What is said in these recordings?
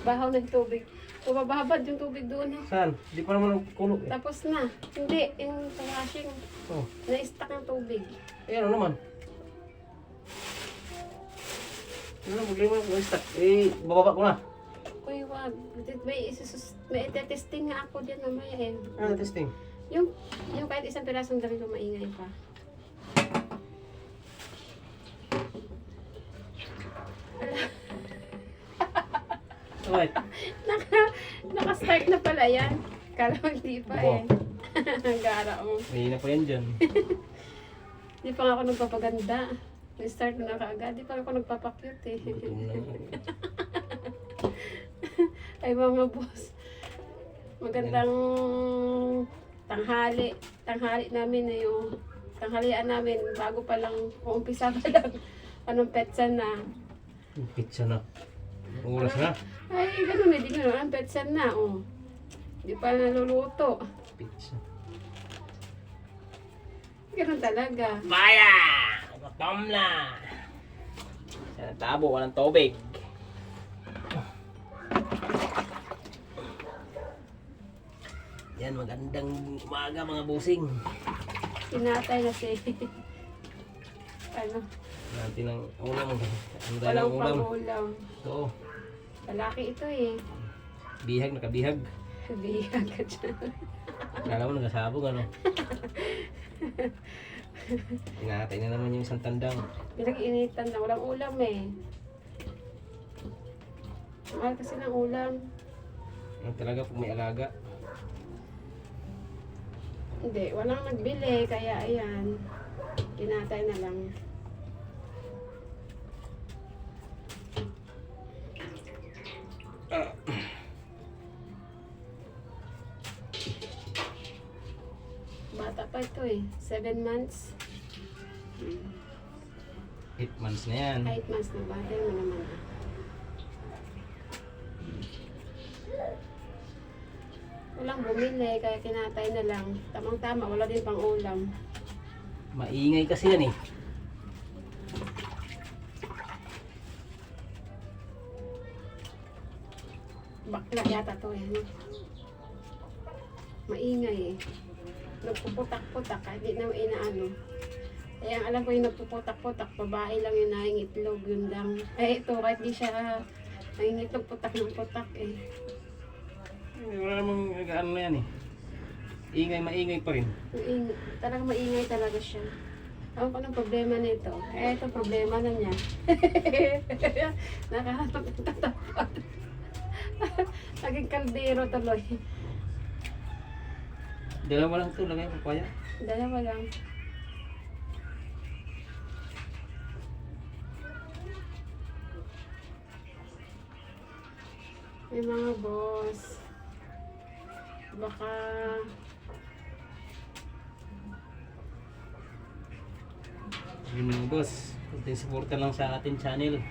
bahaw ng tubig. Bumababad yung tubig doon. Eh. Saan? Di pa naman kulo eh. Tapos na. Hindi, yung washing. Oh. Na-stuck ng tubig. Eh, ano naman? Ano, problema ko start. Eh, bababa ko na. Uy, wag. May testing nga ako dyan mamaya eh. Ano testing? Yung kahit isang pirasong damit ko maingay pa. Alright. Naka-start na pala yan. Kala mo hindi pa eh. Gara mo. May na pa yan dyan. Hindi pa nga ako nagpapaganda. Na-start na kaagad. Di pa ako nagpapakyut eh. Gutom na nga. Ay mga boss. Magandang tanghali. Tanghali namin na yung tanghalian namin. Bago pa lang, umpisa pa lang. Anong petsa na. Pizza na. Oras na. Ay, ganun eh. Di ganun. Ang petsa na. Oh. Di pa naluluto. Pizza. Ganun talaga. Maya! Gutom na! Sa tabo, walang tubig. Yan, magandang umaga mga busing. Tinatay na si... ano? Natin ang ulam. Ano tayo Walang ng ulam? pangulam. Ito. Lalaki ito eh. Bihag, nakabihag. Bihag ka dyan. Kala mo nagasabog ano? Tinatay na naman yung isang tandang. Pinag-initan na. Walang ulam eh. Mahal kasi ng ulam. Ano talaga pag may alaga? Hindi, walang nagbili. Kaya ayan. Kinatay na lang. Bata pa ito eh. 7 months. 8 months na yan. 8 months na ba? Tayo mo naman ah. Walang bumili, kaya kinatay na lang. Tamang-tama, wala din pang ulam. Maingay kasi yan eh. Bakla yata to eh. No? Maingay eh. Nagpuputak-putak, kahit di na inaano. Kaya ang alam ko yung nagpuputak-putak, babae lang yung nangingitlog, yun lang. Eh ito, kahit di siya nangingitlog, putak ng putak eh. Wala namang ano na yan eh. Ingay, maingay pa rin. Talagang maingay talaga siya. Ako pa ng problema nito. Eh, ito problema na niya. Nakahanap ng tatapat. Naging kaldero tuloy. Dalawa lang ito, lagay ko kaya. Dalawa lang. May mga boss. Baka Yun mga boss, kunting supporta lang sa ating channel.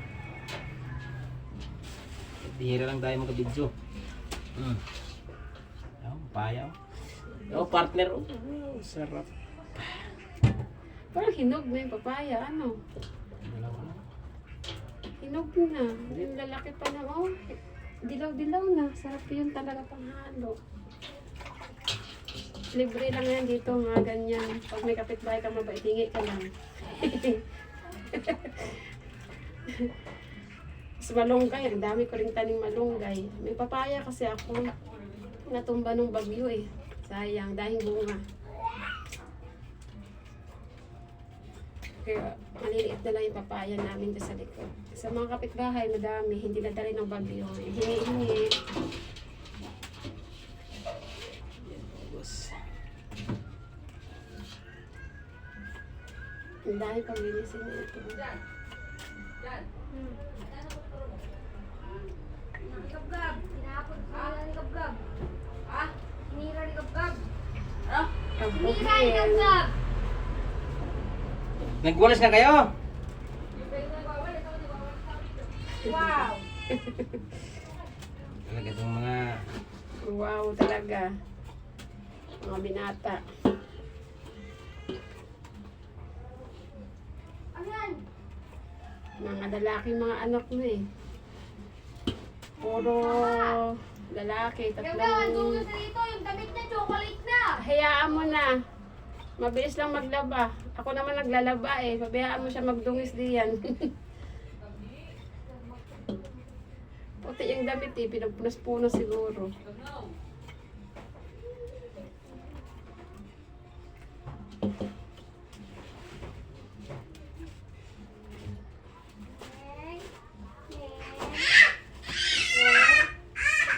Bihira lang tayo magka-video. Payaw. Oh, partner. Oh, sarap. parang hinog na yung papaya. Ano? Dalawa na. Hinog na. Yung lalaki pa na. Oh, dilaw-dilaw na. Sarap yun talaga panghalo. Libre lang yan dito, mga ganyan. Pag may kapitbahay ka, mabait, hingi ka lang. Mas malunggay, ang dami ko ring taning malunggay. May papaya kasi ako. Natumba nung bagyo eh. Sayang, dahil bunga. Kaya maliliit na lang yung papaya namin dyan sa likod. Sa mga kapitbahay, madami. Hindi na dali ng bagyo. Hingi-hingi. Ang dahil pang linisin na ito. Gab-gab, tinapon ko lang gab-gab. Ha? Hinira ni gab-gab. Kabuhin. Hinira ni gab-gab. Nagwalis na kayo? Wow. Talaga itong mga Wow talaga. Mga binata. Ano yan? Mga lalaki mga anak mo eh. Puro lalaki, Gab-gab, ang tatlong... dungis na dito. Yung damit niya, chocolate na. Hayaan mo na. Mabilis lang maglaba. Ako naman naglalaba eh. Pabayaan mo siya magdungis diyan. Puti yung damit eh. Pinagpunas-punas siguro. Neng.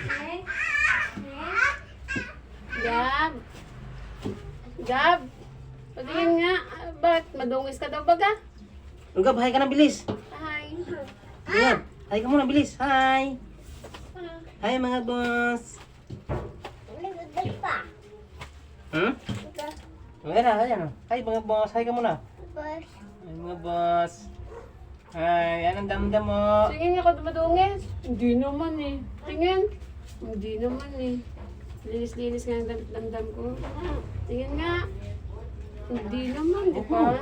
Neng. Neng. Gab! Gab! Patingin nga. Bakit? Madungis ka daw baga? Oh, Gab, hi ka na, bilis. Hi. Ayan, hi ka muna, bilis. Hi. Hi mga boss. Hmm? Ayan na, ayan na. Hi mga boss, hi ka muna. Hi mga boss. Hi, anong damdam mo? Tingin nga ako madungis. Hindi naman eh. Tingin. Hindi naman eh. Linis-linis nga ang damdam ko. Tingin nga. Hindi naman, di ba?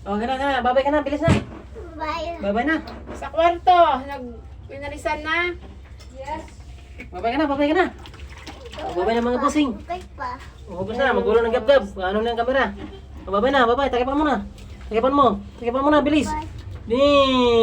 Oh, gana. Babay ka na, bilis na. Babay na. Sa kwarto, pinalisan na. Yes. Babay ka na. Oh, babay na mga bossing. Oh, ubos na, magulo ng gab-gab. Ano na yung camera? Oh, babay na, babay. Takipan mo na. Takipan mo na, bilis. Bilis.